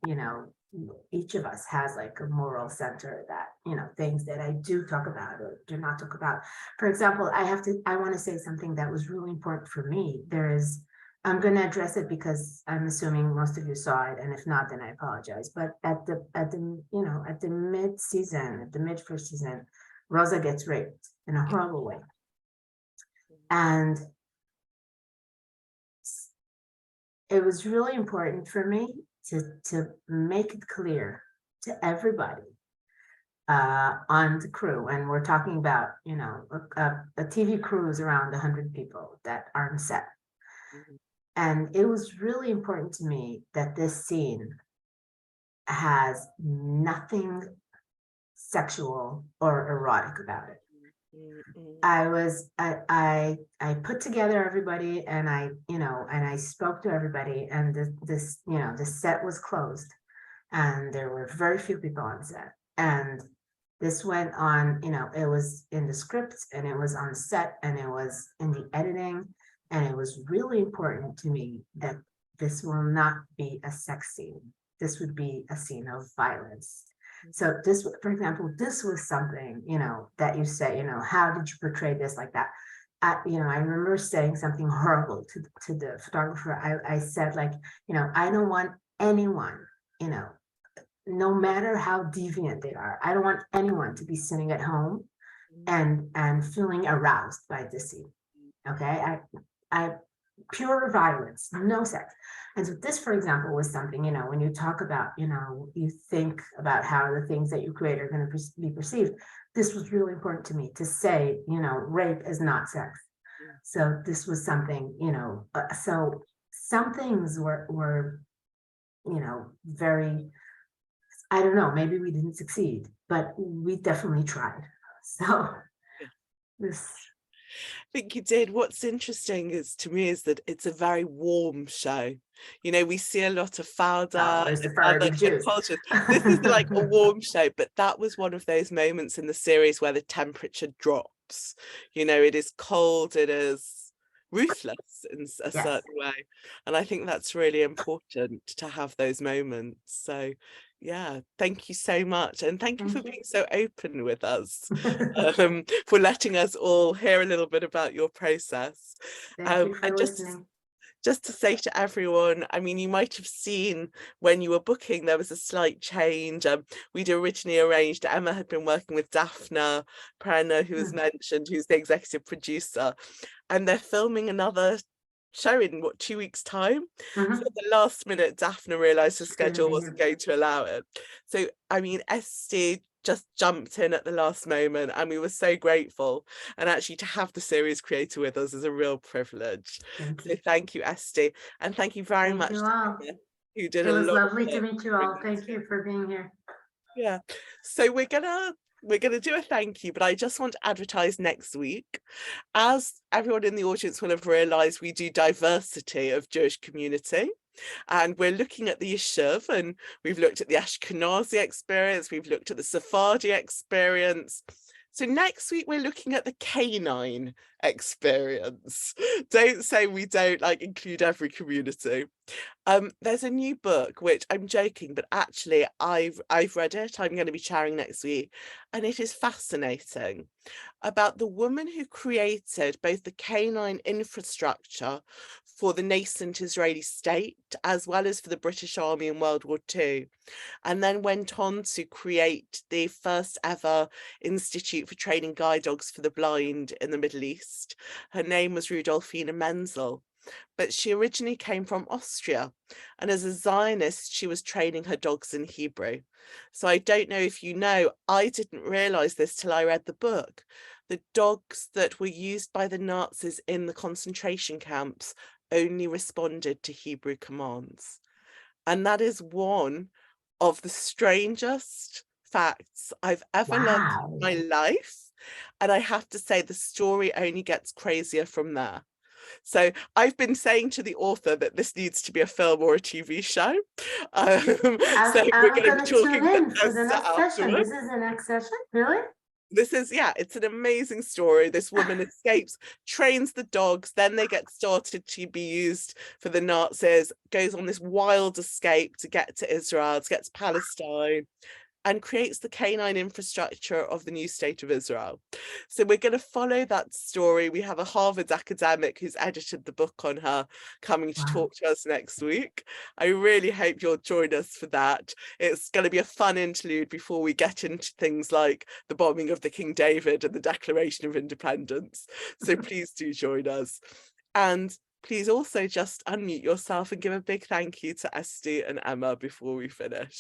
each of us has like a moral center that, things that I do talk about or do not talk about. For example, I want to say something that was really important for me. I'm going to address it because I'm assuming most of you saw it, and if not, then I apologize. But at the mid-first season, Rosa gets raped in a horrible way, and it was really important for me to make it clear to everybody on the crew, and we're talking about a TV crew is around 100 people that are on set. And it was really important to me that this scene has nothing sexual or erotic about it. I put together everybody, and I spoke to everybody, and the set was closed, and there were very few people on set. And this went on, it was in the script, and it was on set, and it was in the editing. And it was really important to me that this will not be a sex scene. This would be a scene of violence. So this, for example, this was something, that you say, how did you portray this like that? I remember saying something horrible to the photographer. I said, like, I don't want anyone, no matter how deviant they are, I don't want anyone to be sitting at home and feeling aroused by this scene. Okay, I pure violence, no sex. And so this, for example, was something, when you talk about, you think about how the things that you create are going to be perceived. This was really important to me to say, rape is not sex. So this was something, so some things were, very, I don't know, maybe we didn't succeed, but we definitely tried. So this. I think you did. What's interesting to me is that it's a very warm show. We see a lot of Fauda and other cultures. This is like a warm show, but that was one of those moments in the series where the temperature drops. It is cold, it is ruthless in a certain way. And I think that's really important to have those moments. So yeah, thank you so much. And thank you for being so open with us, for letting us all hear a little bit about your process. Thank you for listening. just to say to everyone, I mean, you might have seen when you were booking, there was a slight change. We'd originally arranged, Emma had been working with Daphne Prana, who was mentioned, who's the executive producer, and they're filming another show in what, 2 weeks' time. So at the last minute, Daphne realised her schedule wasn't going to allow it. So I mean, Ester just jumped in at the last moment, and we were so grateful. And actually, to have the series creator with us is a real privilege. So thank you, Ester, and thank you very much you all. to Emma, who did It a was lot. lovely to meet you all. Thank you for being here. Yeah, so we're gonna do a thank you, but I just want to advertise next week. As everyone in the audience will have realised, we do diversity of Jewish community, and we're looking at the Yishuv, and we've looked at the Ashkenazi experience, we've looked at the Sephardi experience. So next week we're looking at the canine experience. Don't say we don't include every community. There's a new book, which I'm joking, but actually I've read it. I'm going to be chairing next week, and it is fascinating, about the woman who created both the canine infrastructure for the nascent Israeli state, as well as for the British Army in World War II, and then went on to create the first ever institute for training guide dogs for the blind in the Middle East. Her name was Rudolfina Menzel, but she originally came from Austria, and as a Zionist, she was training her dogs in Hebrew. So I don't know if you know, I didn't realise this till I read the book. The dogs that were used by the Nazis in the concentration camps only responded to Hebrew commands. And that is one of the strangest facts I've ever learned in my life. And I have to say, the story only gets crazier from there. So I've been saying to the author that this needs to be a film or a TV show. So we're going to be talking tune in for the to next session. This is the next session, really? This is, yeah, it's an amazing story. This woman escapes, trains the dogs, then they get started to be used for the Nazis, goes on this wild escape to get to Israel, to get to Palestine, and creates the canine infrastructure of the new state of Israel. So we're going to follow that story. We have a Harvard academic who's edited the book on her coming to talk to us next week. I really hope you'll join us for that. It's going to be a fun interlude before we get into things like the bombing of the King David and the Declaration of Independence. So please do join us. And please also just unmute yourself and give a big thank you to Ester and Emma before we finish.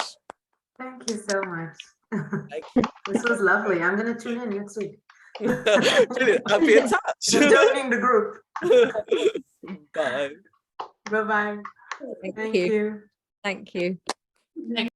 Thank you so much. This was lovely. I'm going to tune in next week. Brilliant. I'll be in touch. I'm joining the group. Bye. Bye-bye. Thank you. Thank you.